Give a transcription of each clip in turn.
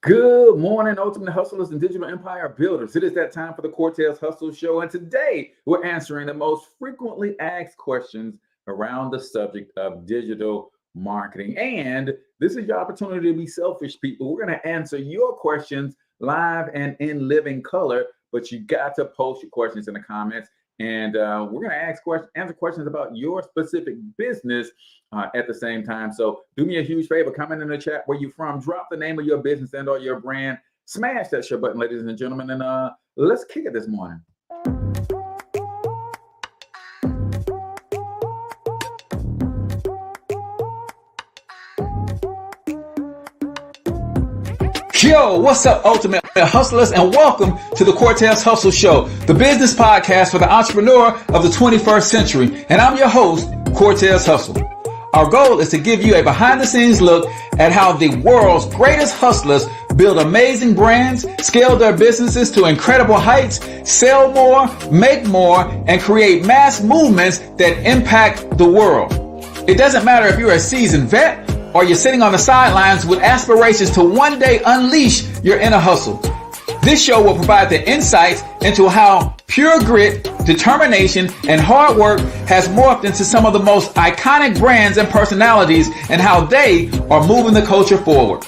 Good morning, ultimate hustlers and digital empire builders. It is that time for the Cortez Hustle Show, and today we're answering the most frequently asked questions around the subject of digital marketing. And this is your opportunity to be selfish, people. We're going to answer your questions live and in living color, but you got to post your questions in the comments. And we're going to answer questions about your specific business at the same time. So do me a huge favor, comment in the chat where you're from, drop the name of your business and or your brand, smash that share button, ladies and gentlemen, and let's kick it this morning. Yo, what's up, ultimate hustlers, and welcome to the Cortez Hustle Show, the business podcast for the entrepreneur of the 21st century. And I'm your host, Cortez Hustle. Our goal is to give you a behind-the-scenes look at how the world's greatest hustlers build amazing brands, scale their businesses to incredible heights, sell more, make more, and create mass movements that impact the world. It doesn't matter if you're a seasoned vet or you're sitting on the sidelines with aspirations to one day unleash your inner hustle. This show will provide the insights into how pure grit, determination, and hard work has morphed into some of the most iconic brands and personalities and how they are moving the culture forward.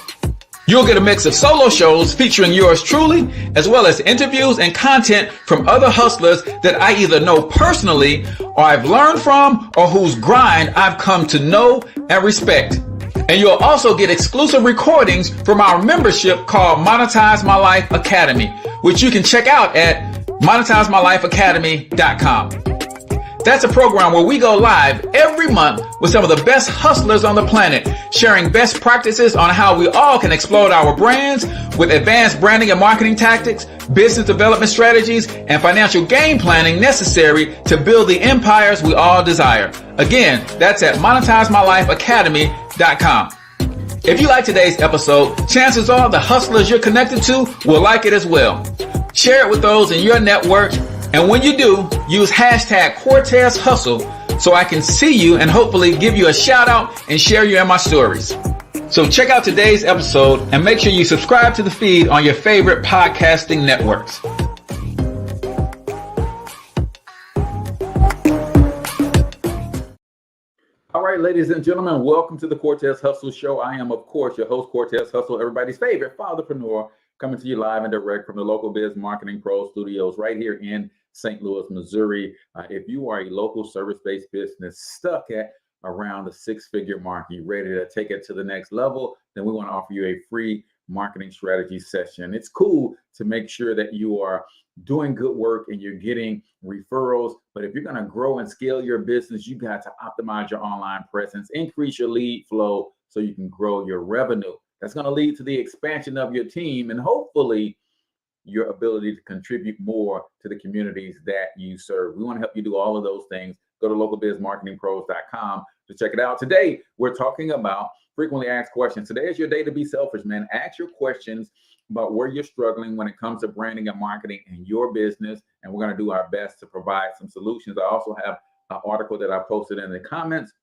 You'll get a mix of solo shows featuring yours truly, as well as interviews and content from other hustlers that I either know personally or I've learned from or whose grind I've come to know and respect. And you'll also get exclusive recordings from our membership called Monetize My Life Academy, which you can check out at monetizemylifeacademy.com. That's a program where we go live every month with some of the best hustlers on the planet, sharing best practices on how we all can explode our brands with advanced branding and marketing tactics, business development strategies, and financial game planning necessary to build the empires we all desire. Again, that's at monetizemylifeacademy.com. If you like today's episode, chances are the hustlers you're connected to will like it as well. Share it with those in your network. And when you do, use hashtag Cortez Hustle so I can see you and hopefully give you a shout out and share you in my stories. So check out today's episode and make sure you subscribe to the feed on your favorite podcasting networks. All right, ladies and gentlemen, welcome to the Cortez Hustle Show. I am, of course, your host, Cortez Hustle, everybody's favorite fatherpreneur, coming to you live and direct from the local Biz Marketing Pro Studios right here in St. Louis, Missouri. If you are a local service-based business stuck at around the six-figure mark, you ready to take it to the next level, then we want to offer you a free marketing strategy session. It's cool to make sure that you are doing good work and you're getting referrals. But if you're going to grow and scale your business, you got to optimize your online presence, increase your lead flow so you can grow your revenue. That's going to lead to the expansion of your team and hopefully your ability to contribute more to the communities that you serve. We want to help you do all of those things. Go to localbizmarketingpros.com to check it out. Today, we're talking about frequently asked questions. Today is your day to be selfish, man. Ask your questions about where you're struggling when it comes to branding and marketing in your business. And we're going to do our best to provide some solutions. I also have an article that I posted in the comments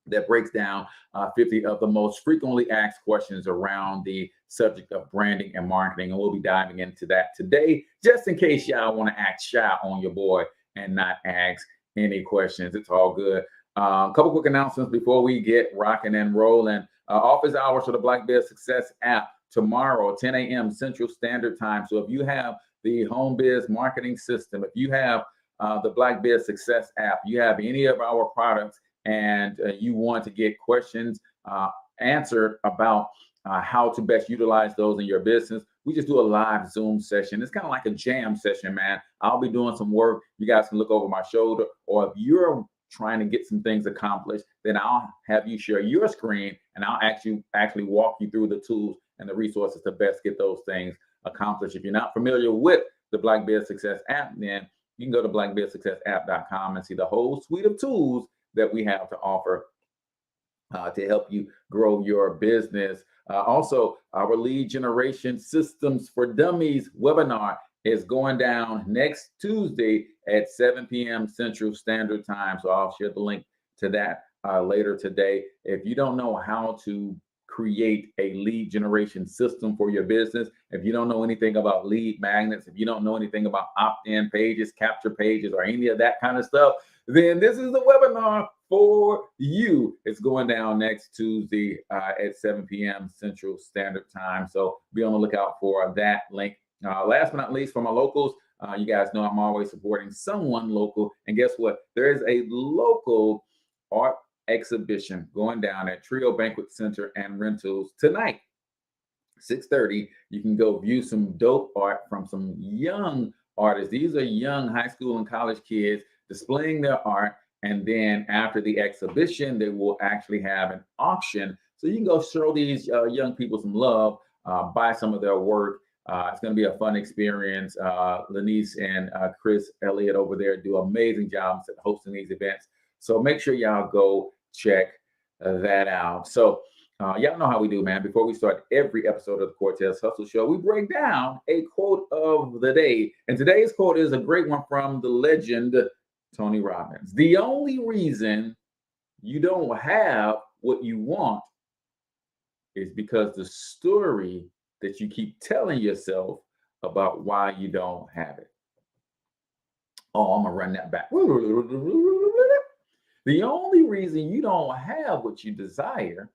that breaks down 50 of the most frequently asked questions around the subject of branding and marketing. And we'll be diving into that today, just in case y'all want to act shy on your boy and not ask any questions. It's all good. A couple quick announcements before we get rocking and rolling. Office hours for the Black Biz Success app tomorrow, 10 a.m. Central Standard Time. So if you have the Home Biz Marketing System, if you have the Black Biz Success app, you have any of our products, and you want to get questions answered about how to best utilize those in your business, we just do a live Zoom session. It's kind of like a jam session, man. I'll be doing some work. You guys can look over my shoulder, or if you're trying to get some things accomplished, then I'll have you share your screen and I'll actually walk you through the tools and the resources to best get those things accomplished. If you're not familiar with the Black Biz Success app, then you can go to blackbizsuccessapp.com and see the whole suite of tools that we have to offer to help you grow your business. Also, our lead generation systems for dummies webinar is going down next Tuesday at 7 p.m. Central Standard Time. So I'll share the link to that later today. If you don't know how to create a lead generation system for your business. If you don't know anything about lead magnets, if you don't know anything about opt-in pages, capture pages, or any of that kind of stuff, then this is the webinar for you. It's going down next Tuesday at 7 p.m. Central Standard Time. So be on the lookout for that link. Last but not least, for my locals, you guys know I'm always supporting someone local. And guess what? There is a local art exhibition going down at Trio Banquet Center and Rentals tonight, 6:30. You can go view some dope art from some young artists. These are young high school and college kids displaying their art. And then after the exhibition, they will actually have an auction. So you can go show these young people some love, buy some of their work. It's going to be a fun experience. Lanice and Chris Elliott over there do an amazing job hosting these events. So make sure y'all go check that out. So y'all know how we do, man. Before we start every episode of the Cortez Hustle Show, we break down a quote of the day. And today's quote is a great one from the legend, Tony Robbins. The only reason you don't have what you want is because the story that you keep telling yourself about why you don't have it. Oh, I'm going to run that back. The only reason you don't have what you desire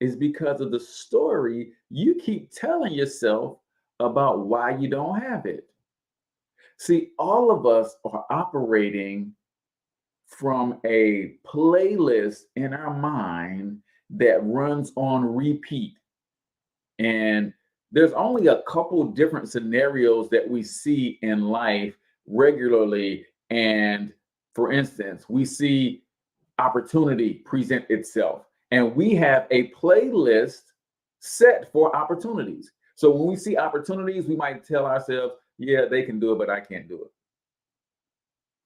is because of the story you keep telling yourself about why you don't have it. See, all of us are operating from a playlist in our mind that runs on repeat. And there's only a couple different scenarios that we see in life regularly. And for instance, we see opportunity present itself, and we have a playlist set for opportunities. So when we see opportunities, we might tell ourselves, yeah, they can do it, but I can't do it.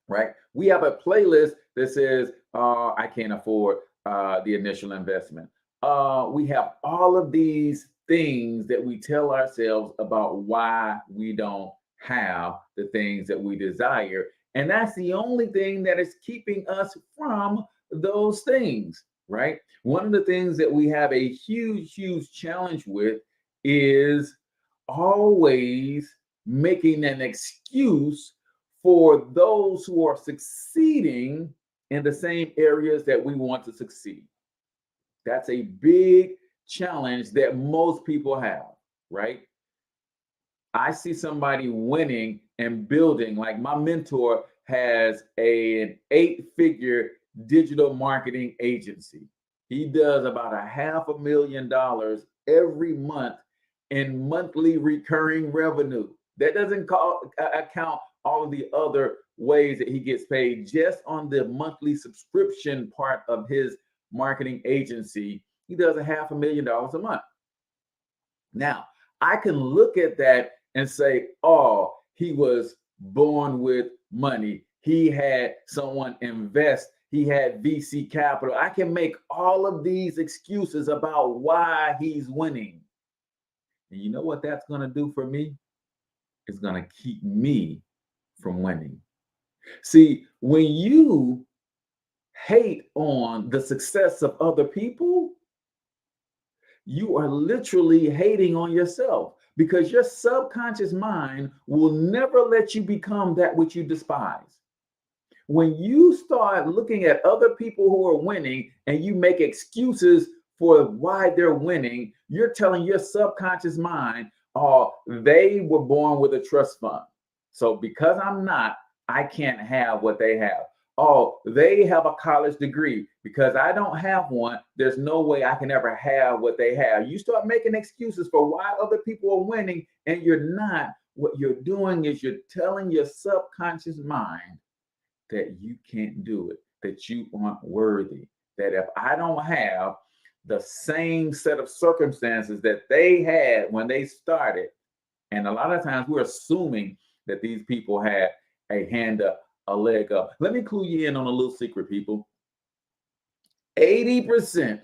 Right? We have a playlist that says, I can't afford the initial investment. We have all of these things that we tell ourselves about why we don't have the things that we desire. And that's the only thing that is keeping us from those things, right? One of the things that we have a huge challenge with is always making an excuse for those who are succeeding in the same areas that we want to succeed. That's a big challenge that most people have, right? I see somebody winning and building, like my mentor has an 8-figure digital marketing agency. He does about $500,000 every month in monthly recurring revenue. That doesn't account all of the other ways that he gets paid. Just on the monthly subscription part of his marketing agency, he does $500,000 a month. Now, I can look at that and say, oh, he was born with money. He had someone invest. He had VC capital. I can make all of these excuses about why he's winning. And you know what that's going to do for me? It's going to keep me from winning. See, when you hate on the success of other people, you are literally hating on yourself, because your subconscious mind will never let you become that which you despise. When you start looking at other people who are winning and you make excuses for why they're winning, you're telling your subconscious mind, oh, they were born with a trust fund. So because I'm not, I can't have what they have. Oh, they have a college degree. Because I don't have one, there's no way I can ever have what they have. You start making excuses for why other people are winning and you're not. What you're doing is you're telling your subconscious mind that you can't do it, that you aren't worthy, that if I don't have the same set of circumstances that they had when they started, and a lot of times we're assuming that these people had a hand up, a leg up. Let me clue you in on a little secret, people. 80%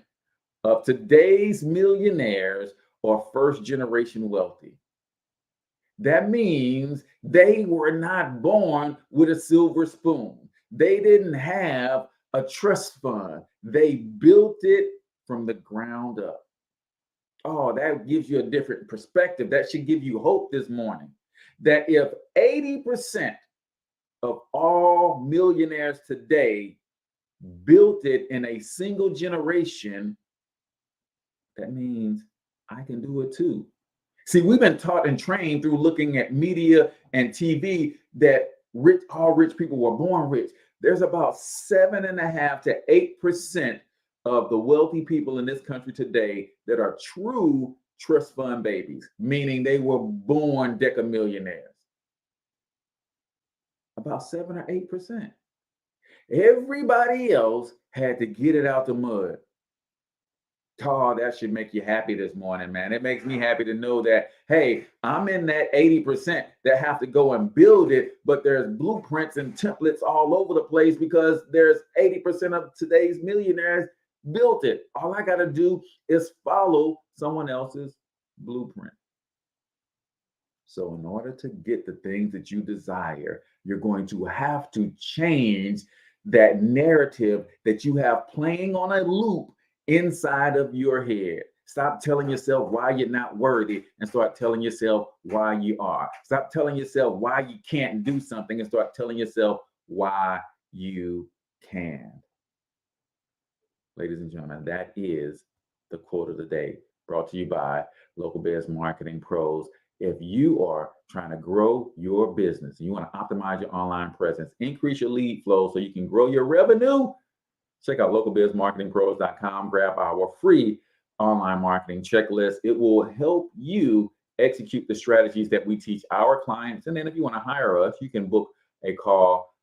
of today's millionaires are first generation wealthy. That means they were not born with a silver spoon. They didn't have a trust fund. They built it from the ground up. Oh, that gives you a different perspective. That should give you hope this morning. That if 80% of all millionaires today built it in a single generation, that means I can do it too. See, we've been taught and trained through looking at media and TV that all rich people were born rich. There's about 7.5 to 8% of the wealthy people in this country today that are true trust fund babies, meaning they were born decamillionaires. About 7 or 8%. Everybody else had to get it out the mud. Oh, that should make you happy this morning, man. It makes me happy to know that, hey, I'm in that 80% that have to go and build it, but there's blueprints and templates all over the place because there's 80% of today's millionaires built it. All I got to do is follow someone else's blueprint. So in order to get the things that you desire, you're going to have to change that narrative that you have playing on a loop inside of your head. Stop telling yourself why you're not worthy and start telling yourself why you are. Stop telling yourself why you can't do something and start telling yourself why you can. Ladies and gentlemen, that is the quote of the day, brought to you by Local Biz Marketing Pros. If you are trying to grow your business, you want to optimize your online presence, increase your lead flow so you can grow your revenue, check out localbizmarketingpros.com. Grab our free online marketing checklist. It will help you execute the strategies that we teach our clients. And then if you want to hire us, you can book a call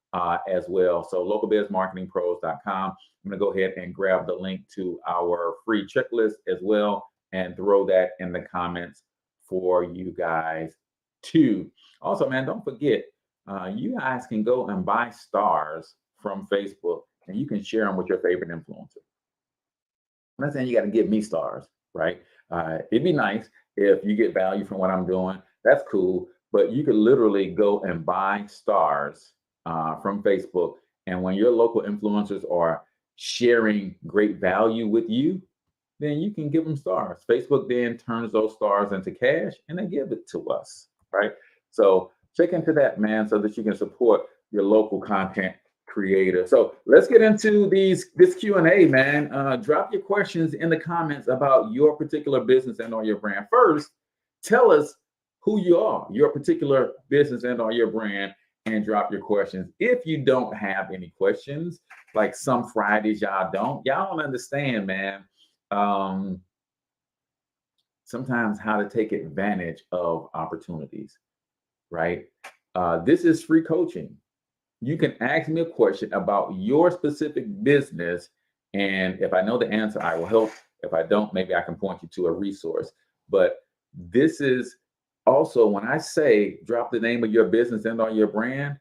as well. So localbizmarketingpros.com. I'm going to go ahead and grab the link to our free checklist as well and throw that in the comments for you guys too. Also, man, don't forget, you guys can go and buy stars from Facebook and you can share them with your favorite influencer. I'm not saying you got to give me stars, right? It'd be nice if you get value from what I'm doing. That's cool. But you could literally go and buy stars from Facebook. And when your local influencers are sharing great value with you, then you can give them stars. Facebook then turns those stars into cash and they give it to us, right? So check into that, man, so that you can support your local content creator. So let's get into this Q&A, man. Drop your questions in the comments about your particular business and or your brand. First, tell us who you are, your particular business and or your brand, and drop your questions. If you don't have any questions, like some Fridays y'all don't understand, man. Sometimes how to take advantage of opportunities, right? This is free coaching. You can ask me a question about your specific business, and if I know the answer, I will help. If I don't, maybe I can point you to a resource. But this is also, when I say drop the name of your business and on your brand,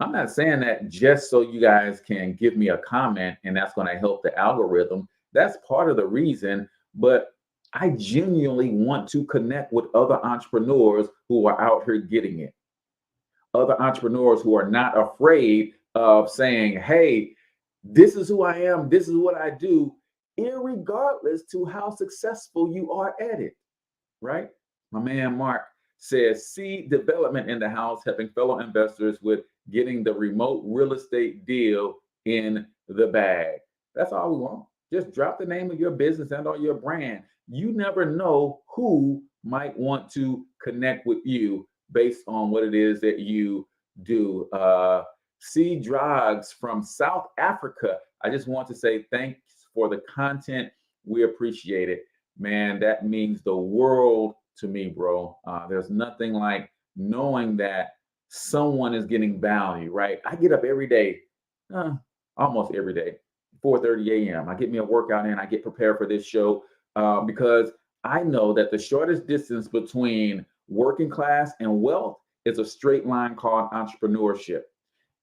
I'm not saying that just so you guys can give me a comment and that's going to help the algorithm. That's part of the reason, but I genuinely want to connect with other entrepreneurs who are out here getting it. Other entrepreneurs who are not afraid of saying, hey, this is who I am, this is what I do, irregardless to how successful you are at it, right? My man Mark says, see development in the house, helping fellow investors with getting the remote real estate deal in the bag. That's all we want. Just drop the name of your business and or your brand. You never know who might want to connect with you based on what it is that you do. C Drugs from South Africa. I just want to say thanks for the content. We appreciate it. Man, that means the world to me, bro. There's nothing like knowing that someone is getting value, right? I get up every day, almost every day, 4:30 a.m. I get me a workout in, I get prepared for this show because I know that the shortest distance between working class and wealth is a straight line called entrepreneurship.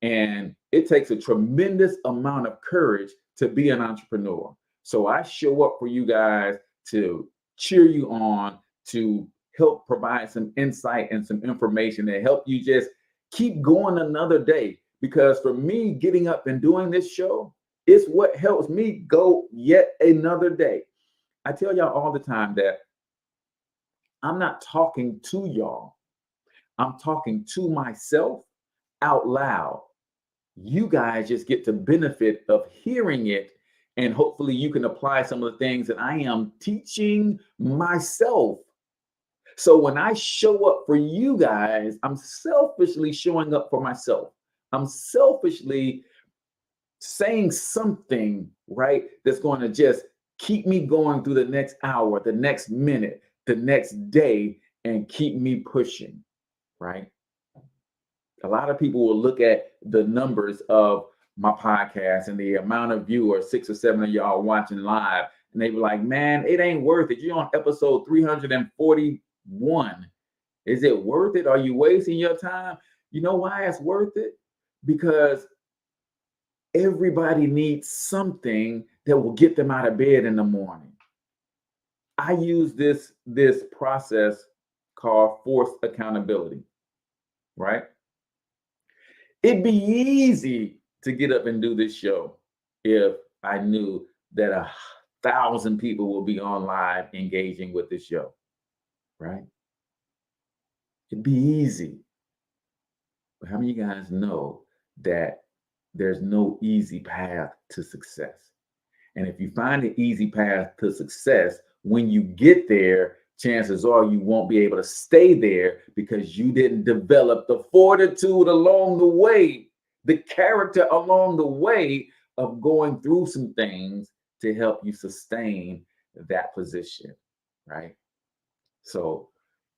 And it takes a tremendous amount of courage to be an entrepreneur. So I show up for you guys to cheer you on, to help provide some insight and some information to help you just keep going another day. Because for me, getting up and doing this show is what helps me go yet another day. I tell y'all all the time that I'm not talking to y'all. I'm talking to myself out loud. You guys just get to benefit of hearing it. And hopefully you can apply some of the things that I am teaching myself. So when I show up for you guys, I'm selfishly showing up for myself. I'm selfishly saying something, right, that's going to just keep me going through the next hour, the next minute, the next day, and keep me pushing, right? A lot of people will look at the numbers of my podcast and the amount of viewers, 6 or 7 of y'all watching live, and they be like, man, it ain't worth it. You're on episode 341. Is it worth it? Are you wasting your time? You know why it's worth it? Because everybody needs something that will get them out of bed in the morning. I use this process called forced accountability, right? It'd be easy to get up and do this show if I knew that 1,000 people will be on live engaging with this show, right? It'd be easy. But how many of you guys know that there's no easy path to success? And if you find an easy path to success, when you get there, chances are you won't be able to stay there because you didn't develop the fortitude along the way, the character along the way of going through some things to help you sustain that position, right? So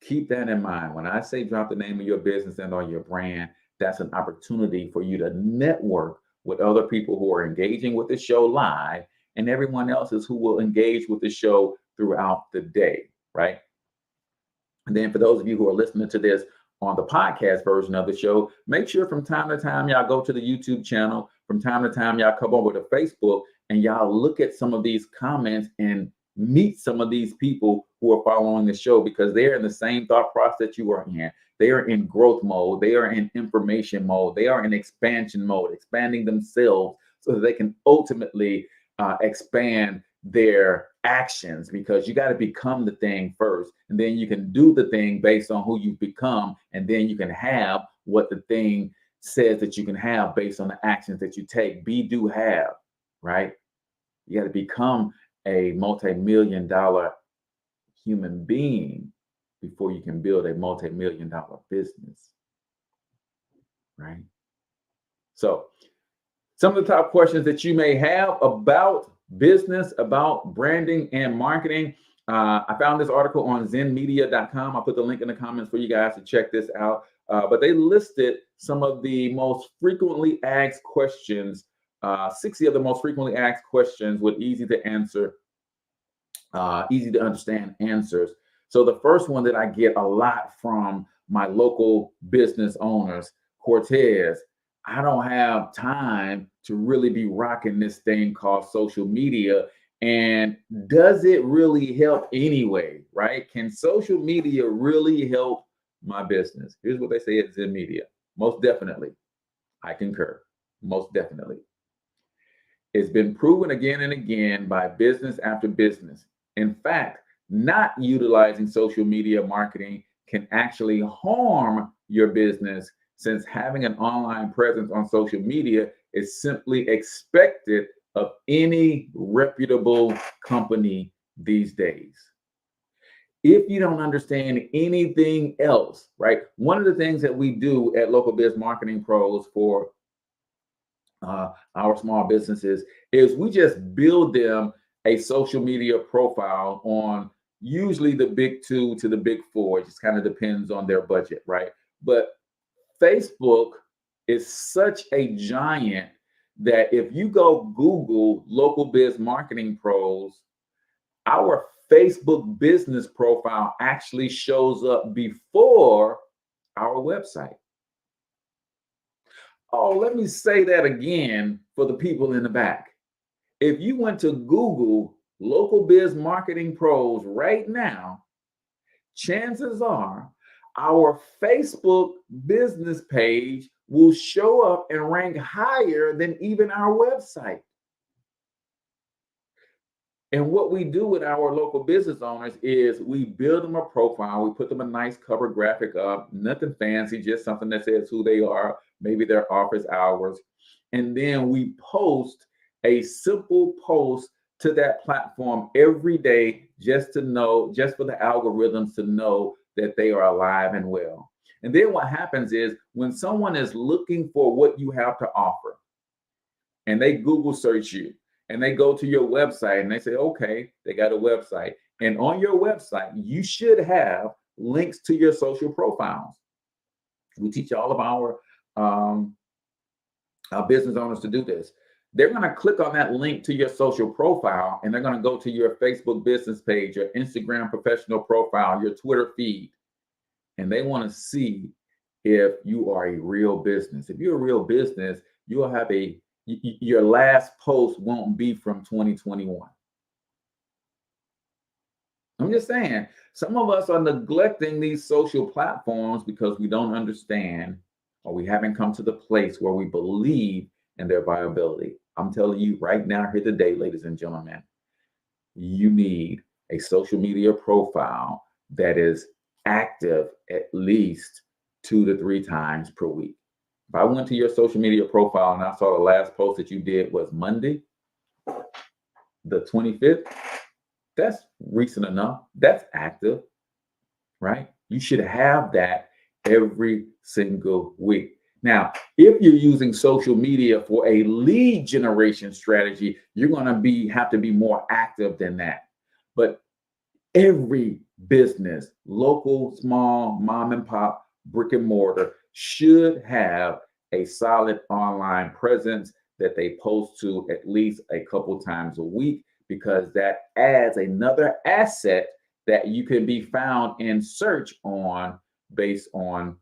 keep that in mind. When I say drop the name of your business and or your brand, that's an opportunity for you to network with other people who are engaging with the show live and everyone else who will engage with the show throughout the day, right? And then for those of you who are listening to this on the podcast version of the show, make sure from time to time y'all go to the YouTube channel. From time to time y'all come over to Facebook and y'all look at some of these comments and meet some of these people who are following the show because they're in the same thought process that you are in. They are in growth mode. They are in information mode. They are in expansion mode, expanding themselves so that they can ultimately expand their actions, because you got to become the thing first, and then you can do the thing based on who you've become, and then you can have what the thing says that you can have based on the actions that you take. Be, do, have, right? You got to become a multi-million-dollar human being before you can build a multi-million-dollar business, right? So some of the top questions that you may have about business, about branding and marketing. I found this article on zenmedia.com. I'll put the link in the comments for you guys to check this out. But they listed some of the most frequently asked questions, 60 of the most frequently asked questions with easy to answer, easy to understand answers. So the first one that I get a lot from my local business owners, Cortez, I don't have time to really be rocking this thing called social media. And does it really help anyway, right? Can social media really help my business? Here's what they say at Zen Media. Most definitely. I concur. Most definitely. It's been proven again and again by business after business. In fact, not utilizing social media marketing can actually harm your business, since having an online presence on social media is simply expected of any reputable company these days. If you don't understand anything else, right? One of the things that we do at Local Biz Marketing Pros for our small businesses is we just build them a social media profile on usually the big 2 to the big 4. It just kind of depends on their budget, right? But Facebook is such a giant that if you go Google Local Biz Marketing Pros, our Facebook business profile actually shows up before our website. Oh, let me say that again for the people in the back. If you went to Google Local Biz Marketing Pros right now, chances are our Facebook business page will show up and rank higher than even our website. And what we do with our local business owners is we build them a profile. We put them a nice cover graphic up, nothing fancy, just something that says who they are, maybe their office hours. And then we post a simple post to that platform every day just to know, just for the algorithms to know that they are alive and well. And then what happens is when someone is looking for what you have to offer and they Google search you and they go to your website and they say, okay, they got a website. And on your website, you should have links to your social profiles. We teach all of our business owners to do this. They're going to click on that link to your social profile and they're going to go to your Facebook business page, your Instagram professional profile, your Twitter feed. And they want to see if you are a real business. If you're a real business, you'll have your last post won't be from 2021. I'm just saying, some of us are neglecting these social platforms because we don't understand or we haven't come to the place where we believe in their viability. I'm telling you right now, here today, ladies and gentlemen, you need a social media profile that is active at least 2 to 3 times per week. If I went to your social media profile and I saw the last post that you did was Monday, the 25th, that's recent enough. That's active, right? You should have that every single week. Now, if you're using social media for a lead generation strategy, you're going to have to be more active than that. But every business, local, small, mom and pop, brick and mortar, should have a solid online presence that they post to at least a couple times a week, because that adds another asset that you can be found in search on based on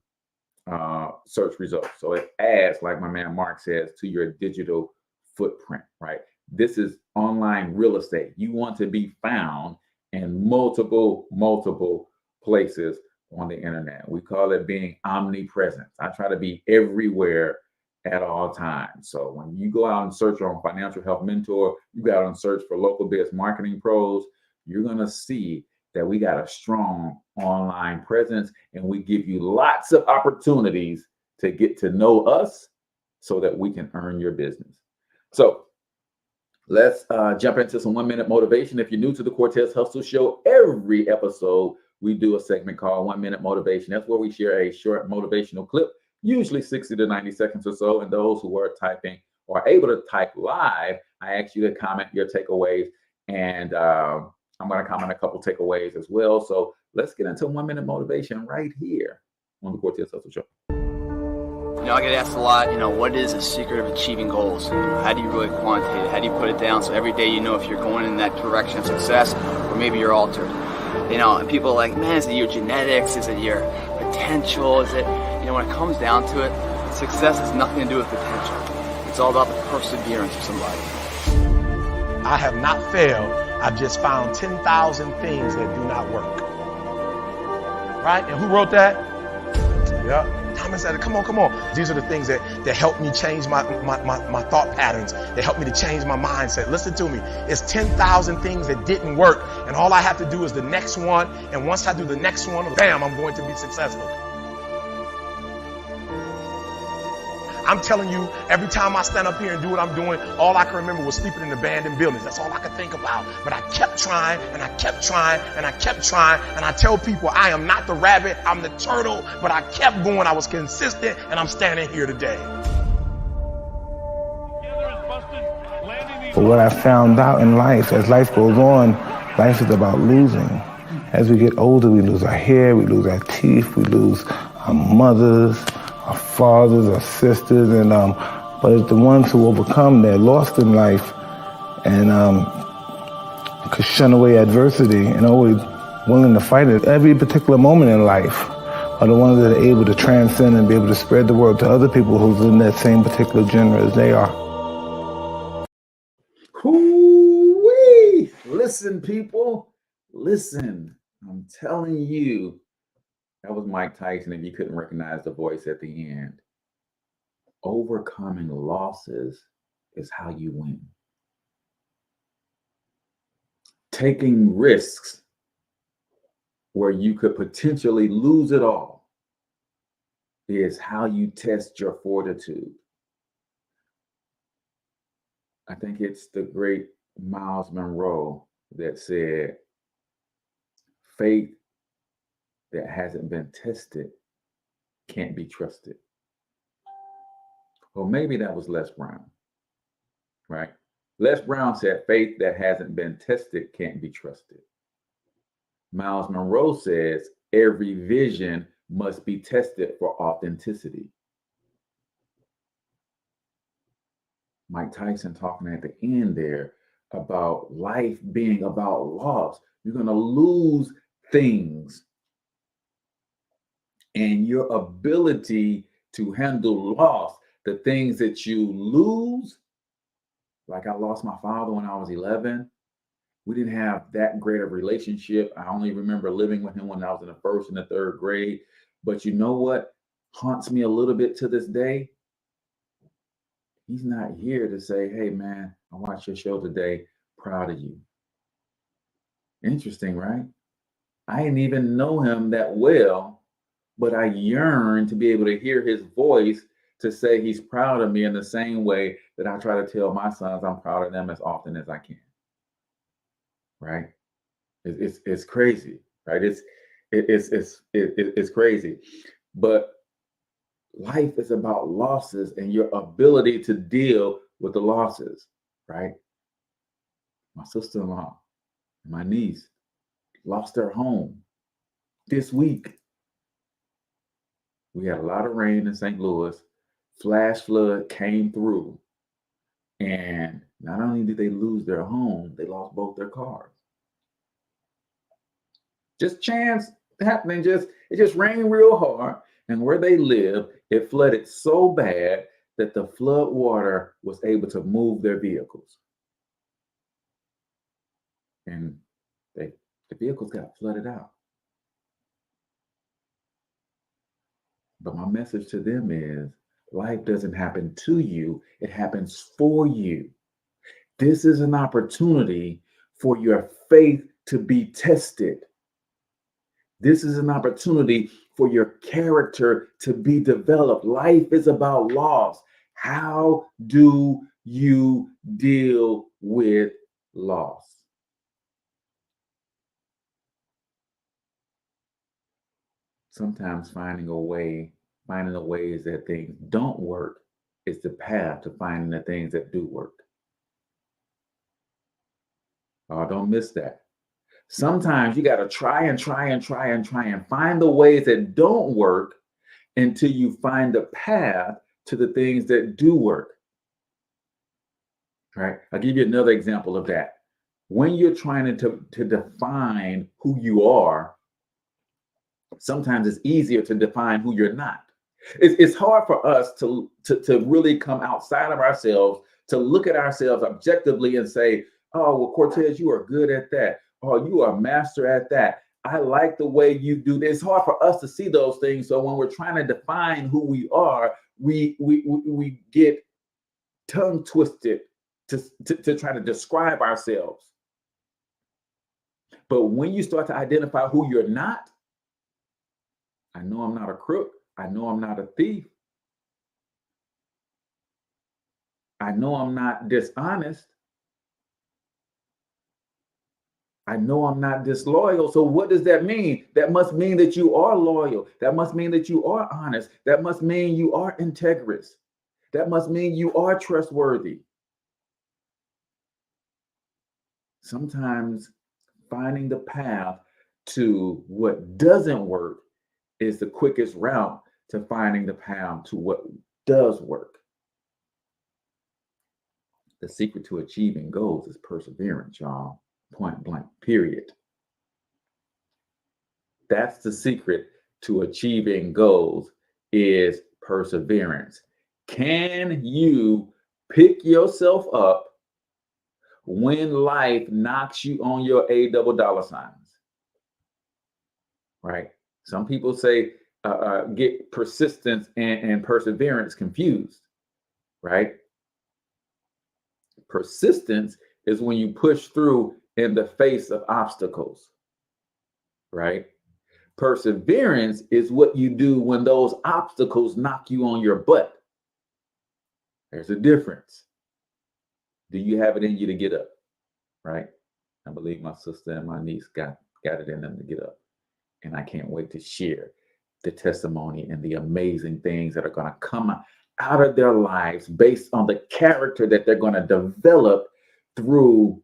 search results. So it adds, like my man Mark says, to your digital footprint, right? This is online real estate. You want to be found in multiple places on the internet. We call it being omnipresent. I try to be everywhere at all times. So when you go out and search on Financial Health Mentor, you go out and search for local biz marketing pros, you're going to see that we got a strong online presence and we give you lots of opportunities to get to know us so that we can earn your business. So let's jump into some 1-minute motivation. If you're new to the Cortez Hustle Show, every episode we do a segment called 1-minute motivation. That's where we share a short motivational clip, usually 60 to 90 seconds or so. And those who are typing or are able to type live, I ask you to comment your takeaways, and I'm going to comment a couple takeaways as well. So let's get into 1-minute motivation right here on the Cortez Hustle Show. You know, I get asked a lot, what is the secret of achieving goals? How do you really quantitate it? How do you put it down so every day you know if you're going in that direction of success or maybe you're altered? And people are like, man, is it your genetics? Is it your potential? Is it, when it comes down to it, success has nothing to do with potential. It's all about the perseverance of somebody. I have not failed. I've just found 10,000 things that do not work. Right? And who wrote that? Yeah. Thomas said, come on. These are the things that help me change my thought patterns. They help me to change my mindset. Listen to me. It's 10,000 things that didn't work. And all I have to do is the next one. And once I do the next one, bam, I'm going to be successful. I'm telling you, every time I stand up here and do what I'm doing, all I can remember was sleeping in abandoned buildings. That's all I could think about. But I kept trying, and I kept trying, and I kept trying. And I tell people, I am not the rabbit, I'm the turtle. But I kept going, I was consistent, and I'm standing here today. But what I found out in life, as life goes on, life is about losing. As we get older, we lose our hair, we lose our teeth, we lose our mothers, our fathers, our sisters, and but it's the ones who overcome, they're lost in life and could shun away adversity and always willing to fight it. Every particular moment in life are the ones that are able to transcend and be able to spread the word to other people who's in that same particular genre as they are. Hoo-wee! Listen, people, listen. I'm telling you. That was Mike Tyson, if you couldn't recognize the voice at the end. Overcoming losses is how you win. taking risks where you could potentially lose it all is how you test your fortitude. I think it's the great Miles Monroe that said, faith that hasn't been tested can't be trusted. Or maybe that was Les Brown, right? Les Brown said, faith that hasn't been tested can't be trusted. Miles Monroe says, every vision must be tested for authenticity. Mike Tyson talking at the end there about life being about loss. You're going to lose things. And your ability to handle loss, the things that you lose, like I lost my father when I was 11. We didn't have that great of a relationship. I only remember living with him when I was in the first and the third grade. But you know what haunts me a little bit to this day? He's not here to say, hey, man, I watched your show today. Proud of you. Interesting, right? I didn't even know him that well, but I yearn to be able to hear his voice to say he's proud of me in the same way that I try to tell my sons I'm proud of them as often as I can. Right? It's crazy, right? It's crazy. But life is about losses and your ability to deal with the losses, right? My sister-in-law, my niece lost their home this week. We had a lot of rain in St. Louis. Flash flood came through. And not only did they lose their home, they lost both their cars. Just chance happening. It just rained real hard. And where they live, it flooded so bad that the flood water was able to move their vehicles. And the vehicles got flooded out. But my message to them is, life doesn't happen to you, it happens for you. This is an opportunity for your faith to be tested. This is an opportunity for your character to be developed. Life is about loss. How do you deal with loss? Sometimes finding the ways that things don't work is the path to finding the things that do work. Oh, don't miss that. Sometimes you got to try and find the ways that don't work until you find the path to the things that do work. Right? I'll give you another example of that. When you're trying to define who you are, sometimes it's easier to define who you're not. It's hard for us to really come outside of ourselves, to look at ourselves objectively and say, oh, well, Cortez, you are good at that. Oh, you are a master at that. I like the way you do this. It's hard for us to see those things. So when we're trying to define who we are, we get tongue twisted to try to describe ourselves. But when you start to identify who you're not, I know I'm not a crook. I know I'm not a thief. I know I'm not dishonest. I know I'm not disloyal. So what does that mean? That must mean that you are loyal. That must mean that you are honest. That must mean you are integrous. That must mean you are trustworthy. Sometimes finding the path to what doesn't work is the quickest route to finding the path to what does work. The secret to achieving goals is perseverance, y'all. Point blank, period. That's the secret to achieving goals is perseverance. Can you pick yourself up when life knocks you on your $8 signs? Right? Some people say get persistence and perseverance confused, right? Persistence is when you push through in the face of obstacles, right? Perseverance is what you do when those obstacles knock you on your butt. There's a difference. Do you have it in you to get up, right? I believe my sister and my niece got it in them to get up. And I can't wait to share the testimony and the amazing things that are going to come out of their lives based on the character that they're going to develop through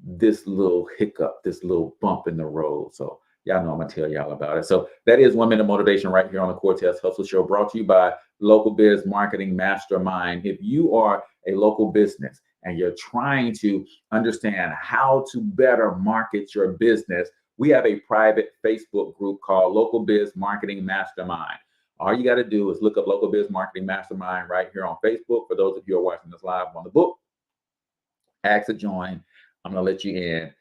this little hiccup, this little bump in the road. So y'all know I'm going to tell y'all about it. So that is 1 Minute Motivation right here on the Cortez Hustle Show, brought to you by Local Biz Marketing Mastermind. If you are a local business and you're trying to understand how to better market your business, we have a private Facebook group called Local Biz Marketing Mastermind. All you got to do is look up Local Biz Marketing Mastermind right here on Facebook. For those of you who are watching this live on the book, ask to join. I'm going to let you in.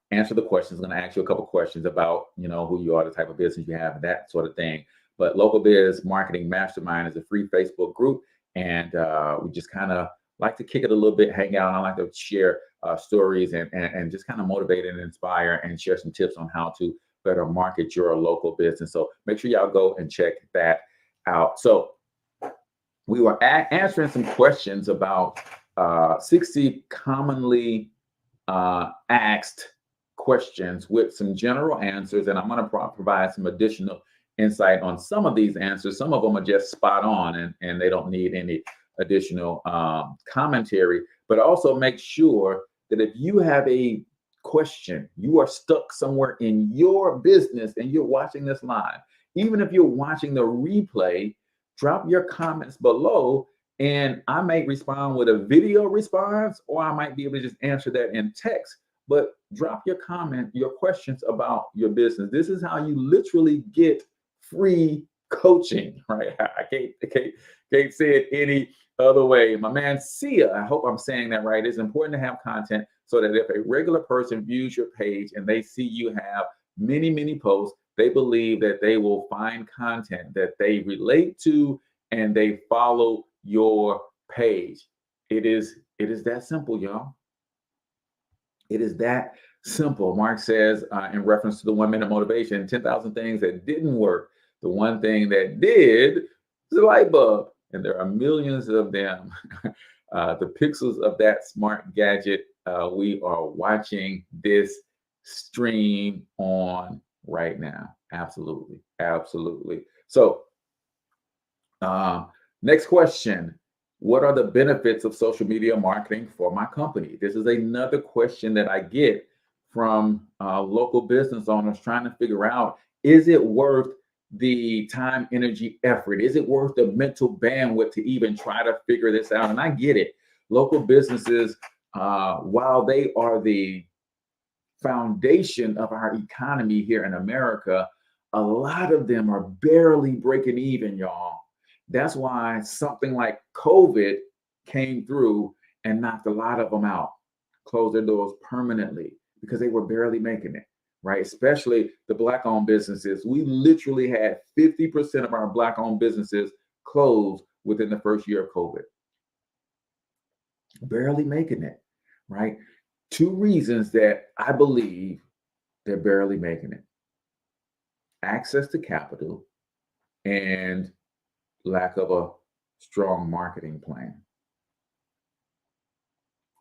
Answer the questions. I'm going to ask you a couple questions about, who you are, the type of business you have, that sort of thing. But Local Biz Marketing Mastermind is a free Facebook group, and we just kind of like to kick it a little bit, hang out. I like to share stories and just kind of motivate and inspire and share some tips on how to better market your local business. So make sure y'all go and check that out. So we were answering some questions about 60 commonly asked questions with some general answers, and I'm going to provide some additional insight on some of these answers. Some of them are just spot on and they don't need any additional commentary, but also make sure that if you have a question, you are stuck somewhere in your business and you're watching this live, even if you're watching the replay, drop your comments below and I may respond with a video response, or I might be able to just answer that in text. But drop your comment, your questions about your business. This is how you literally get free coaching, right? I can't say it any other way. My man Sia, I hope I'm saying that right. It's important to have content so that if a regular person views your page and they see you have many, many posts, they believe that they will find content that they relate to and they follow your page. It is that simple, y'all. It is that simple. Mark says in reference to the 1 minute motivation, 10,000 things that didn't work. The one thing that did is the light bulb. And there are millions of them. The pixels of that smart gadget we are watching this stream on right now. Absolutely. Absolutely. So next question. What are the benefits of social media marketing for my company? This is another question that I get from local business owners trying to figure out, is it worth the time, energy, effort? Is it worth the mental bandwidth to even try to figure this out? And I get it. Local businesses, while they are the foundation of our economy here in America, a lot of them are barely breaking even, y'all. That's why something like COVID came through and knocked a lot of them out, closed their doors permanently because they were barely making it, right? Especially the Black-owned businesses. We literally had 50% of our Black-owned businesses closed within the first year of COVID. Barely making it, right? 2 reasons that I believe they're barely making it: access to capital and lack of a strong marketing plan.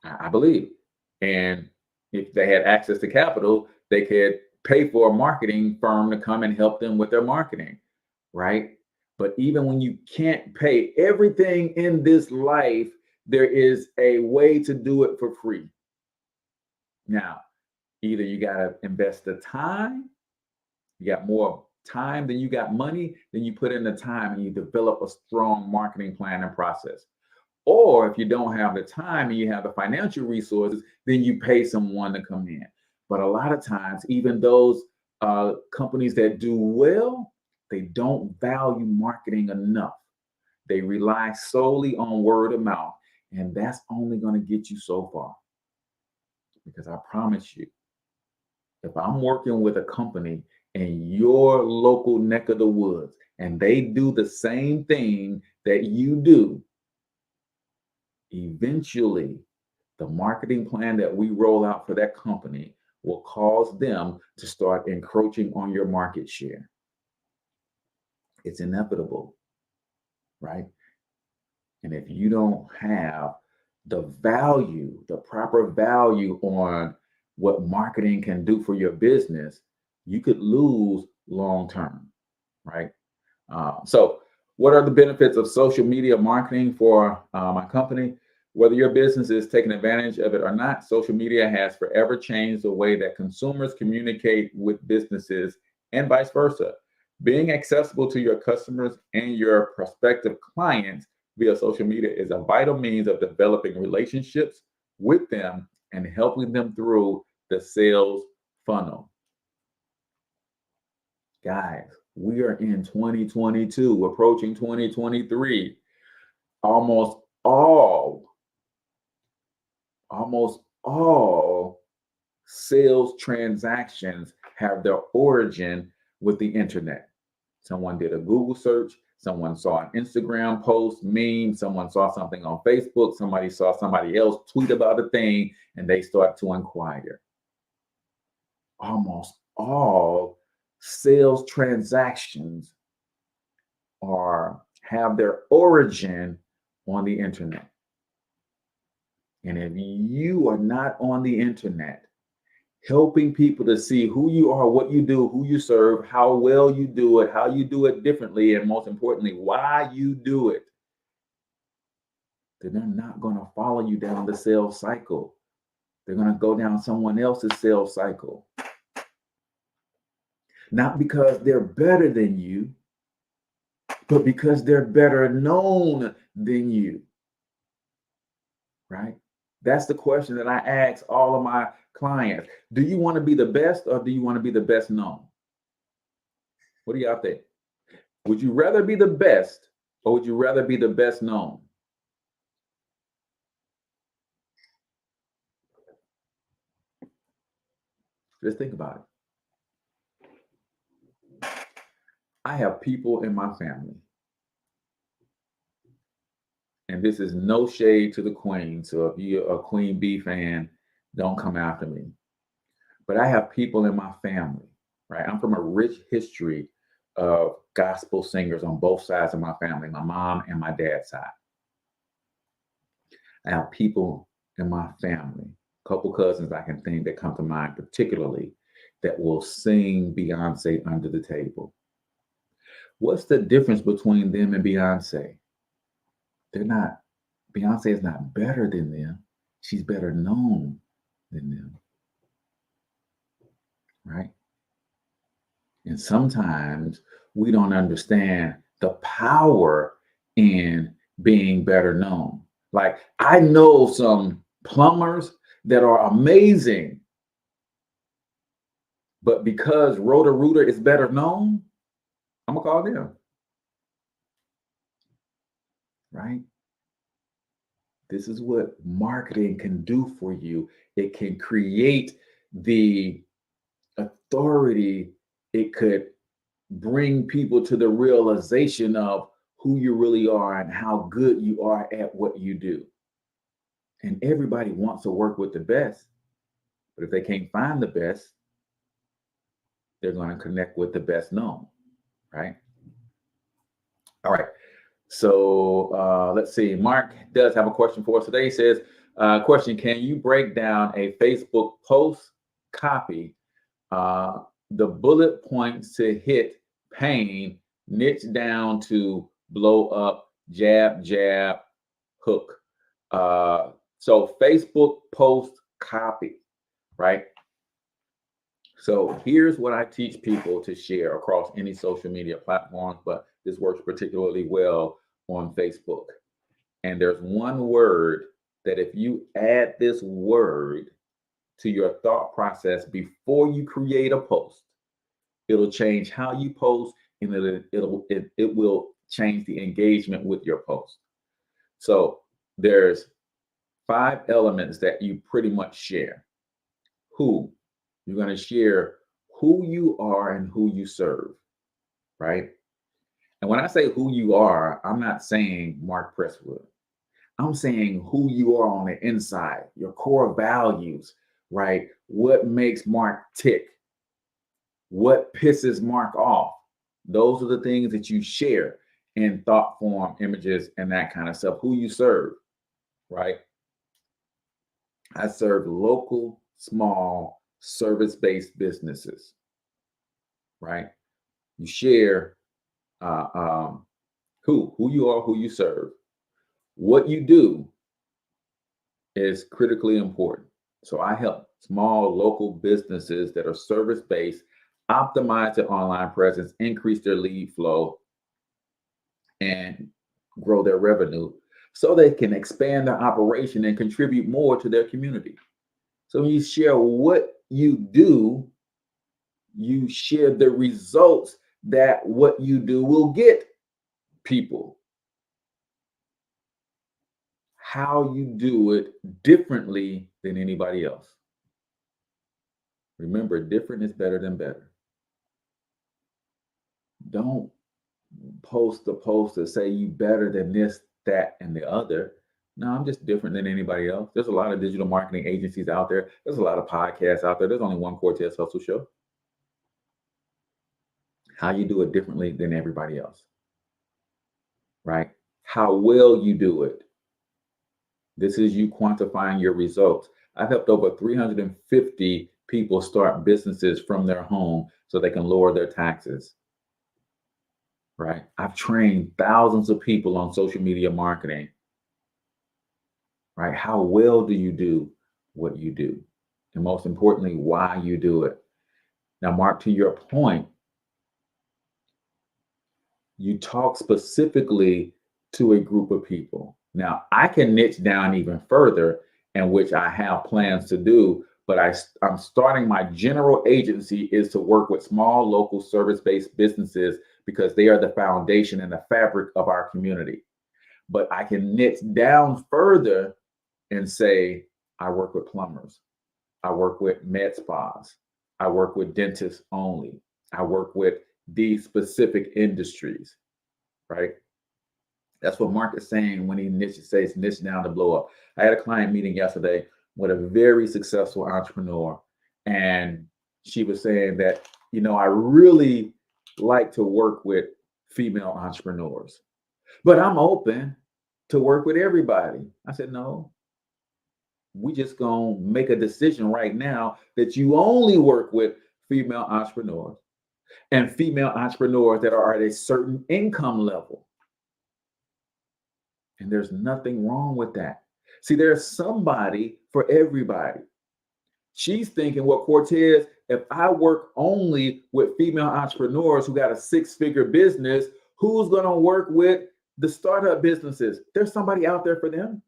I believe. And if they had access to capital, they could pay for a marketing firm to come and help them with their marketing, right? But even when you can't pay everything in this life, there is a way to do it for free. Now, either you got to invest the time, you got more time than you got money, then you put in the time and you develop a strong marketing plan and process. Or if you don't have the time and you have the financial resources, then you pay someone to come in. But a lot of times, even those companies that do well, they don't value marketing enough. They rely solely on word of mouth, and that's only going to get you so far. Because I promise you, if I'm working with a company in your local neck of the woods and they do the same thing that you do, eventually the marketing plan that we roll out for that company will cause them to start encroaching on your market share. It's inevitable, right? And if you don't have the value, the proper value on what marketing can do for your business, you could lose long term, right? So what are the benefits of social media marketing for my company? Whether your business is taking advantage of it or not, social media has forever changed the way that consumers communicate with businesses and vice versa. Being accessible to your customers and your prospective clients via social media is a vital means of developing relationships with them and helping them through the sales funnel. Guys, we are in 2022, approaching 2023. Almost all sales transactions have their origin with the internet. Someone did a Google search, someone saw an Instagram post, meme, someone saw something on Facebook, somebody saw somebody else tweet about a thing, and they start to inquire. Almost all sales transactions have their origin on the internet. And if you are not on the internet, helping people to see who you are, what you do, who you serve, how well you do it, how you do it differently, and most importantly, why you do it, then they're not going to follow you down the sales cycle. They're going to go down someone else's sales cycle. Not because they're better than you, but because they're better known than you, right? That's the question that I ask all of my clients. Do you want to be the best or do you want to be the best known? What do y'all think? Would you rather be the best or would you rather be the best known? Just think about it. I have people in my family, and this is no shade to the Queen. So if you're a Queen Bee fan, don't come after me. But I have people in my family, right? I'm from a rich history of gospel singers on both sides of my family, my mom and my dad's side. I have people in my family, a couple cousins I can think that come to mind particularly, that will sing Beyonce under the table. What's the difference between them and Beyonce? Beyonce is not better than them. She's better known than them, right? And sometimes we don't understand the power in being better known. Like, I know some plumbers that are amazing, but because Roto-Rooter is better known, I'm gonna call them, right? This is what marketing can do for you. It can create the authority. It could bring people to the realization of who you really are and how good you are at what you do. And everybody wants to work with the best, but if they can't find the best, they're going to connect with the best known, right? All right. So let's see. Mark does have a question for us today. He says, question, can you break down a Facebook post copy, the bullet points to hit pain, niche down to blow up, jab, jab, hook. So Facebook post copy, right? So here's what I teach people to share across any social media platforms, but this works particularly well on Facebook. And there's one word that if you add this word to your thought process before you create a post, it'll change how you post, and it will change the engagement with your post. So there's 5 elements that you pretty much share. Who? You're going to share who you are and who you serve, right? And when I say who you are, I'm not saying Mark Presswood. I'm saying who you are on the inside, your core values, right? What makes Mark tick? What pisses Mark off? Those are the things that you share in thought form, images, and that kind of stuff. Who you serve, right? I serve local, small, service-based businesses, right? You share who you are, who you serve. What you do is critically important. So I help small local businesses that are service-based optimize their online presence, increase their lead flow, and grow their revenue so they can expand their operation and contribute more to their community. So when you share what you do, you share the results that what you do will get people. How you do it differently than anybody else. Remember, different is better than better. Don't post a post to say you better than this, that, and the other. No, I'm just different than anybody else. There's a lot of digital marketing agencies out there. There's a lot of podcasts out there. There's only one Cortez Hustle Show. How you do it differently than everybody else, right? How well you do it. This is you quantifying your results. I've helped over 350 people start businesses from their home so they can lower their taxes, right? I've trained thousands of people on social media marketing, right? How well do you do what you do? And most importantly, why you do it. Now, Mark, to your point, you talk specifically to a group of people. Now, I can niche down even further, and which I have plans to do, but I'm starting my general agency is to work with small local service-based businesses because they are the foundation and the fabric of our community. But I can niche down further and say, I work with plumbers. I work with med spas. I work with dentists only. I work with these specific industries, right? That's what Mark is saying when he says niche down to blow up. I had a client meeting yesterday with a very successful entrepreneur, and she was saying that, I really like to work with female entrepreneurs, but I'm open to work with everybody. I said, no, we just gonna make a decision right now that you only work with female entrepreneurs and female entrepreneurs that are at a certain income level. And there's nothing wrong with that. See, there's somebody for everybody. She's thinking, well, Cortez, if I work only with female entrepreneurs who got a six-figure business, who's going to work with the startup businesses? There's somebody out there for them.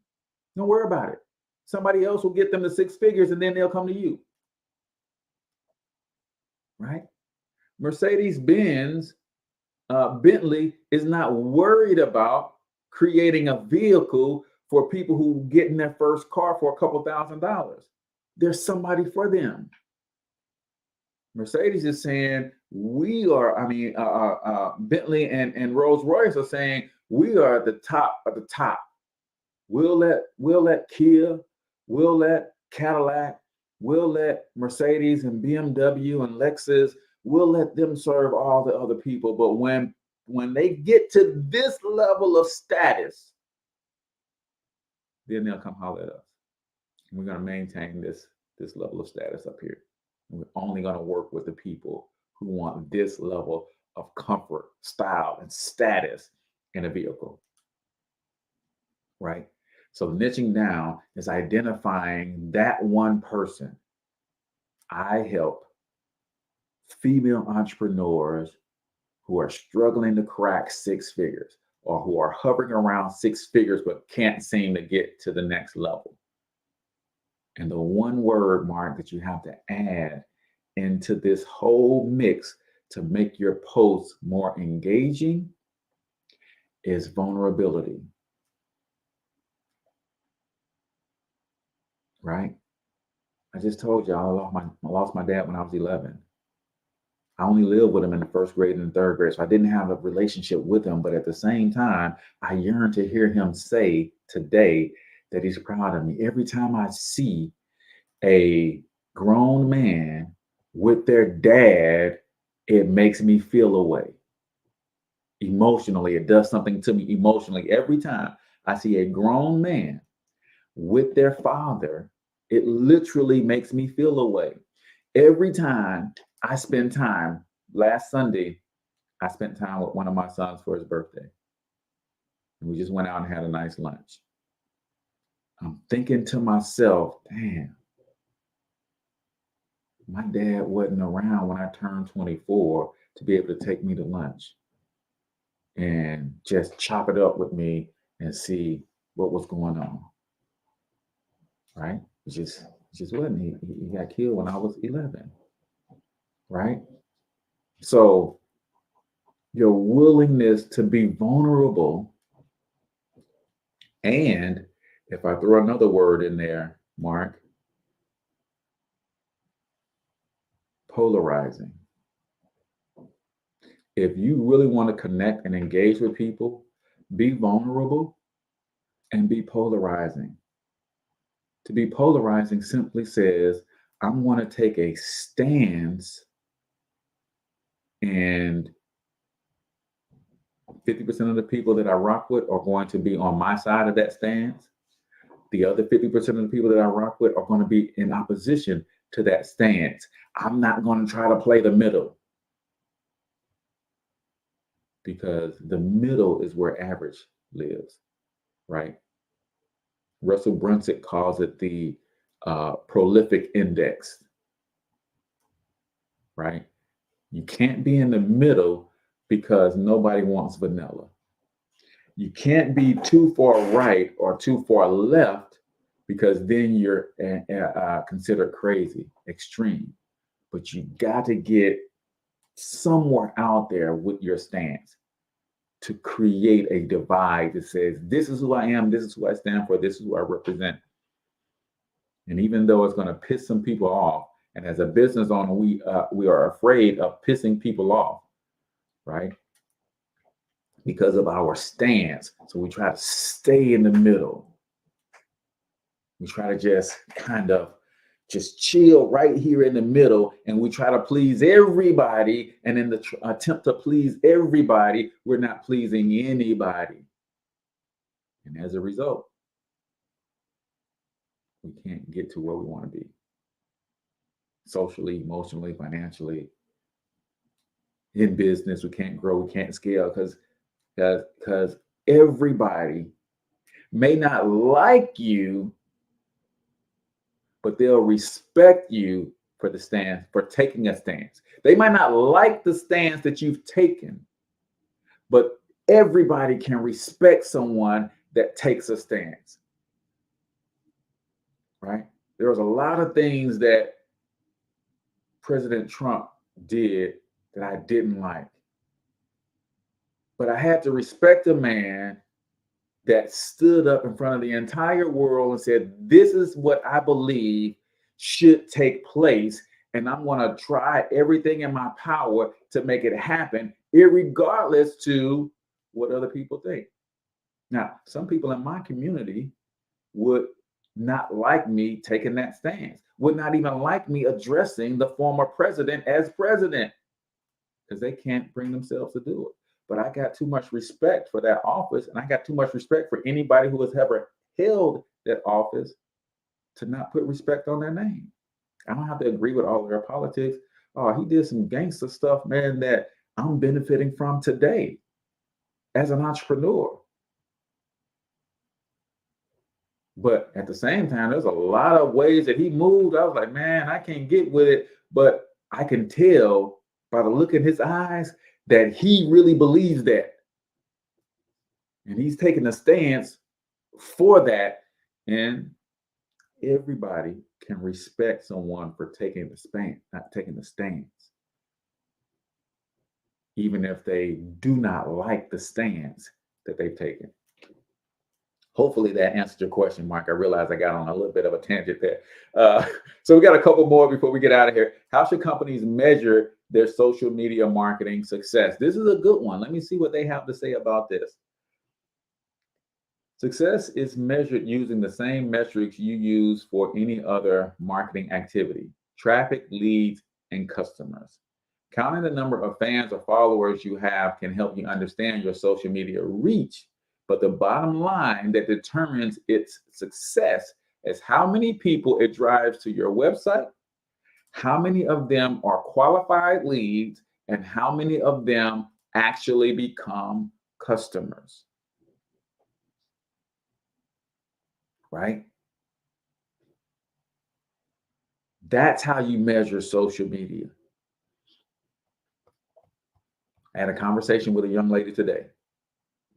Don't worry about it. Somebody else will get them to six figures and then they'll come to you. Right? Mercedes-Benz, Bentley is not worried about creating a vehicle for people who get in their first car for a couple $1,000s. There's somebody for them. Mercedes is saying Bentley and Rolls-Royce are saying we are at the top of the top. We'll let Kia, we'll let Cadillac, we'll let Mercedes and BMW and Lexus, we'll let them serve all the other people. But when they get to this level of status, then they'll come holler at us. And we're going to maintain this level of status up here. And we're only going to work with the people who want this level of comfort, style, and status in a vehicle. Right? So niching down is identifying that one person. I help female entrepreneurs who are struggling to crack six figures or who are hovering around six figures but can't seem to get to the next level. And the one word, Mark, that you have to add into this whole mix to make your posts more engaging is vulnerability. Right? I just told you I lost my dad when I was 11. I only lived with him in the first grade and the third grade, so I didn't have a relationship with him. But at the same time, I yearn to hear him say today that he's proud of me. Every time I see a grown man with their dad, it makes me feel a way. Emotionally, it does something to me emotionally. Every time I see a grown man with their father, it literally makes me feel a way. Every time I spend time, last Sunday, I spent time with one of my sons for his birthday. And we just went out and had a nice lunch. I'm thinking to myself, damn, my dad wasn't around when I turned 24 to be able to take me to lunch and just chop it up with me and see what was going on. Right? It just wasn't. He got killed when I was 11. Right? So your willingness to be vulnerable, and if I throw another word in there, Mark, polarizing. If you really want to connect and engage with people, be vulnerable and be polarizing. To be polarizing simply says, I'm going to take a stance, and 50% of the people that I rock with are going to be on my side of that stance. The other 50% of the people that I rock with are going to be in opposition to that stance. I'm not going to try to play the middle, because the middle is where average lives, right? Russell Brunson calls it the prolific index, right? You can't be in the middle because nobody wants vanilla. You can't be too far right or too far left, because then you're considered crazy, extreme. But you got to get somewhere out there with your stance to create a divide that says, this is who I am, this is who I stand for, this is who I represent. And even though it's going to piss some people off, and as a business owner, we are afraid of pissing people off, right? Because of our stance. So we try to stay in the middle. We try to just kind of just chill right here in the middle, and we try to please everybody. And in the attempt to please everybody, we're not pleasing anybody. And as a result, we can't get to where we want to be. Socially, emotionally, financially, in business, we can't grow, we can't scale, because everybody may not like you, but they'll respect you for the stance, for taking a stance. They might not like the stance that you've taken, but everybody can respect someone that takes a stance, right? There was a lot of things that President Trump did that I didn't like, but I had to respect a man that stood up in front of the entire world and said, this is what I believe should take place, and I'm going to try everything in my power to make it happen, irregardless to what other people think. Now, some people in my community would not like me taking that stance, would not even like me addressing the former president as president, because they can't bring themselves to do it. But I got too much respect for that office, and I got too much respect for anybody who has ever held that office to not put respect on their name. I don't have to agree with all of their politics. Oh, he did some gangster stuff, man, that I'm benefiting from today as an entrepreneur. But at the same time, there's a lot of ways that he moved. I was like, man, I can't get with it. But I can tell by the look in his eyes that he really believes that. And he's taking a stance for that. And everybody can respect someone for taking the stance, not taking the stance, even if they do not like the stance that they've taken. Hopefully that answered your question, Mark. I realize I got on a little bit of a tangent there. So we got a couple more before we get out of here. How should companies measure their social media marketing success. This is a good one. Let me see what they have to say about this. Success is measured using the same metrics you use for any other marketing activity: traffic, leads, and customers. Counting the number of fans or followers you have can help you understand your social media reach, but the bottom line that determines its success is how many people it drives to your website, how many of them are qualified leads, and how many of them actually become customers. Right? That's how you measure social media. I had a conversation with a young lady today.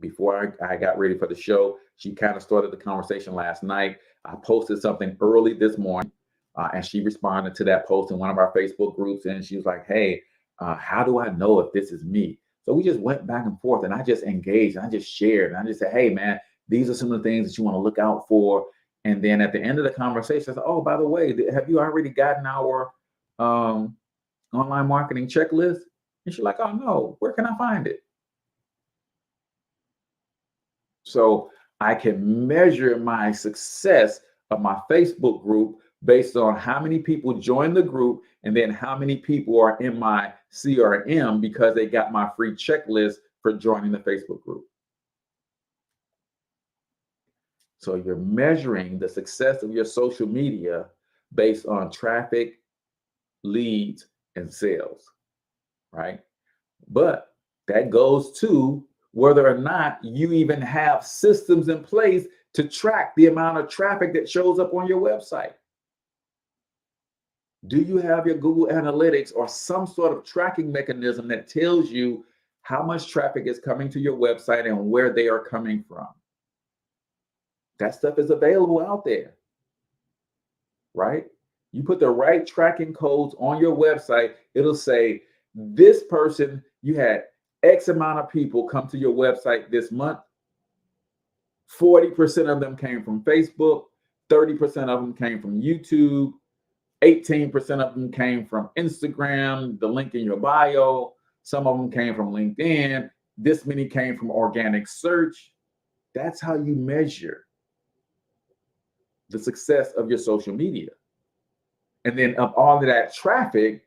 Before I got ready for the show, she kind of started the conversation last night. I posted something early this morning, and she responded to that post in one of our Facebook groups. And she was like, hey, how do I know if this is me? So we just went back and forth, and I just engaged, and I just shared, and I just said, hey, man, these are some of the things that you want to look out for. And then at the end of the conversation, I said, oh, by the way, have you already gotten our online marketing checklist? And she's like, oh, no, where can I find it? So I can measure my success of my Facebook group based on how many people join the group and then how many people are in my CRM because they got my free checklist for joining the Facebook group. So you're measuring the success of your social media based on traffic, leads, and sales, right? But that goes to whether or not you even have systems in place to track the amount of traffic that shows up on your website. Do you have your Google Analytics or some sort of tracking mechanism that tells you how much traffic is coming to your website and where they are coming from? That stuff is available out there, right? You put the right tracking codes on your website, it'll say, this person, you had X amount of people come to your website this month. 40% of them came from Facebook, 30% of them came from YouTube, 18% of them came from Instagram, the link in your bio. Some of them came from LinkedIn. This many came from organic search. That's how you measure the success of your social media. And then of all of that traffic,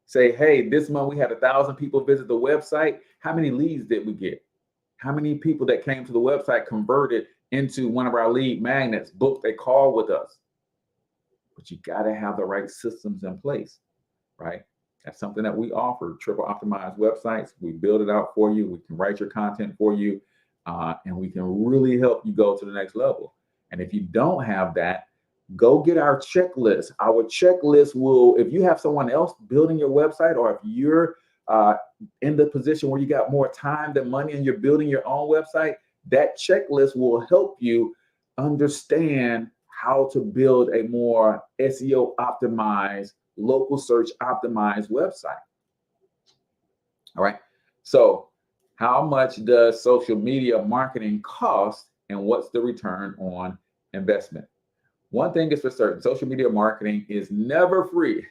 say, hey, this month we had 1,000 people visit the website. How many leads did we get? How many people that came to the website converted into one of our lead magnets, booked a call with us? But you got to have the right systems in place, right? That's something that we offer, triple optimized websites. We build it out for you. We can write your content for you, and we can really help you go to the next level. And if you don't have that, go get our checklist. Our checklist will, if you have someone else building your website, or if you're in the position where you got more time than money and you're building your own website, that checklist will help you understand how to build a more SEO optimized, local search optimized website. All right. So how much does social media marketing cost, and what's the return on investment? One thing is for certain, social media marketing is never free.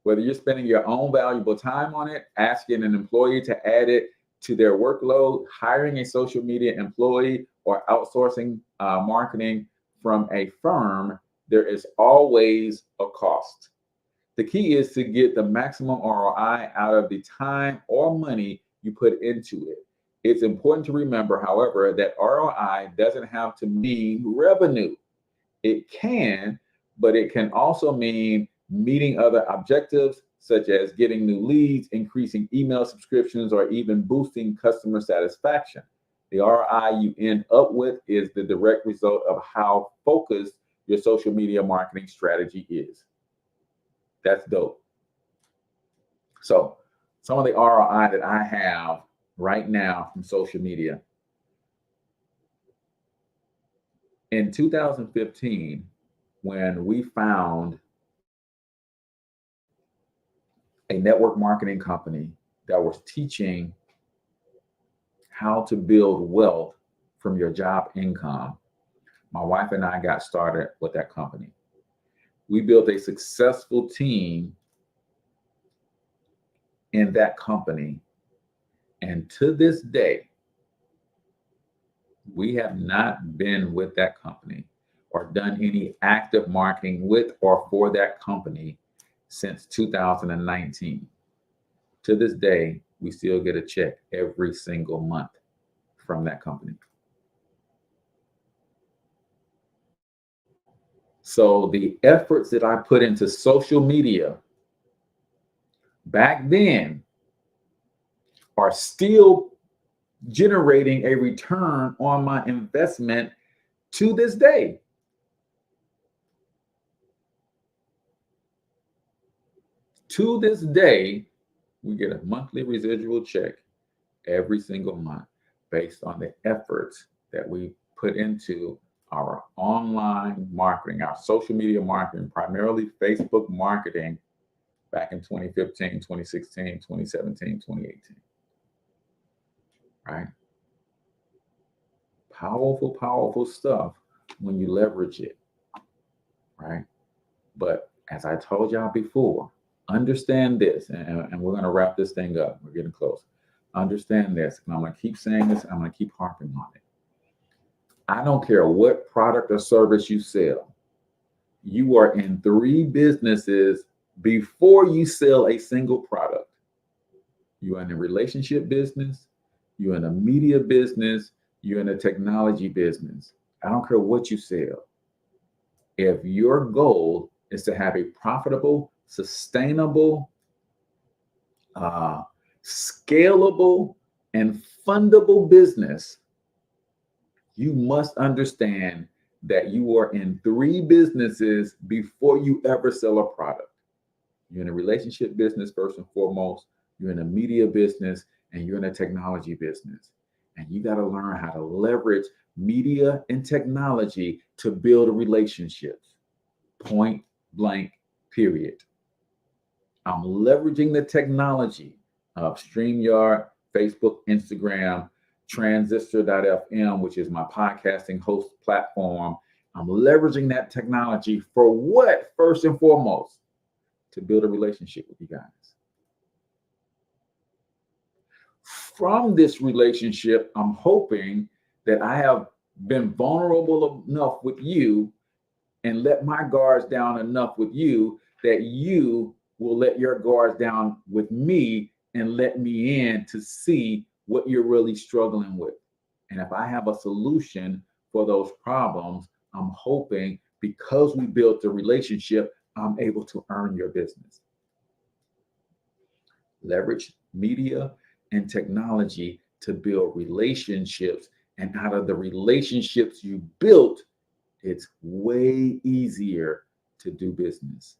Whether you're spending your own valuable time on it, asking an employee to add it to their workload, hiring a social media employee, or outsourcing marketing from a firm, there is always a cost. The key is to get the maximum ROI out of the time or money you put into it. It's important to remember, however, that ROI doesn't have to mean revenue. It can, but it can also mean meeting other objectives, such as getting new leads, increasing email subscriptions, or even boosting customer satisfaction. The ROI you end up with is the direct result of how focused your social media marketing strategy is. That's dope. So some of the ROI that I have right now from social media. In 2015, when we found a network marketing company that was teaching how to build wealth from your job income, my wife and I got started with that company. We built a successful team in that company. And to this day, we have not been with that company or done any active marketing with or for that company since 2019. To this day, we still get a check every single month from that company. So the efforts that I put into social media back then are still generating a return on my investment to this day. To this day, we get a monthly residual check every single month based on the efforts that we put into our online marketing, our social media marketing, primarily Facebook marketing back in 2015, 2016, 2017, 2018. Right? Powerful, powerful stuff when you leverage it. Right? But as I told y'all before, understand this, and we're going to wrap this thing up. We're getting close. Understand this, and I'm going to keep saying this. I'm going to keep harping on it. I don't care what product or service you sell. You are in 3 businesses before you sell a single product. You're in a relationship business. You're in a media business. You're in a technology business. I don't care what you sell. If your goal is to have a profitable, sustainable, scalable, and fundable business, you must understand that you are in 3 businesses before you ever sell a product. You're in a relationship business first and foremost, you're in a media business, and you're in a technology business. And you got to learn how to leverage media and technology to build relationships. Point blank, period. I'm leveraging the technology of StreamYard, Facebook, Instagram, Transistor.fm, which is my podcasting host platform. I'm leveraging that technology for what? First and foremost, to build a relationship with you guys. From this relationship, I'm hoping that I have been vulnerable enough with you and let my guards down enough with you that you will let your guards down with me and let me in to see what you're really struggling with. And if I have a solution for those problems, I'm hoping because we built a relationship, I'm able to earn your business. Leverage media and technology to build relationships. And out of the relationships you built, it's way easier to do business.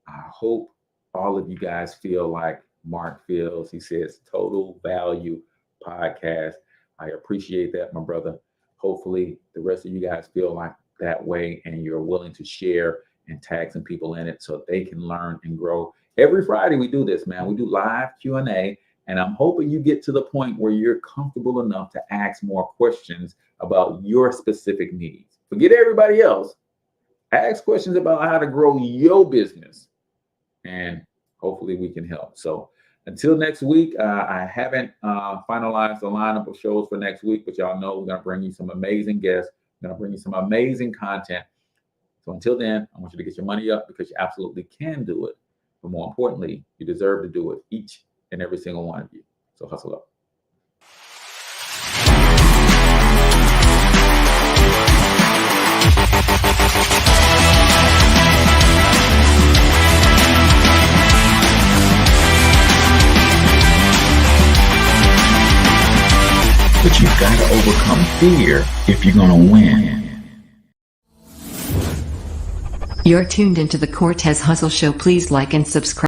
I hope all of you guys feel like Mark feels. He says Total Value Podcast. I appreciate that, my brother. Hopefully the rest of you guys feel like that way and you're willing to share and tag some people in it so they can learn and grow. Every Friday we do this, man. We do live Q&A, and I'm hoping you get to the point where you're comfortable enough to ask more questions about your specific needs. Forget everybody else. Ask questions about how to grow your business, and hopefully we can help. So until next week, I haven't finalized the lineup of shows for next week, but y'all know we're going to bring you some amazing guests. We're going to bring you some amazing content. So until then, I want you to get your money up because you absolutely can do it. But more importantly, you deserve to do it, each and every single one of you. So hustle up. But you've got to overcome fear if you're going to win. You're tuned into the Cortez Hustle Show. Please like and subscribe.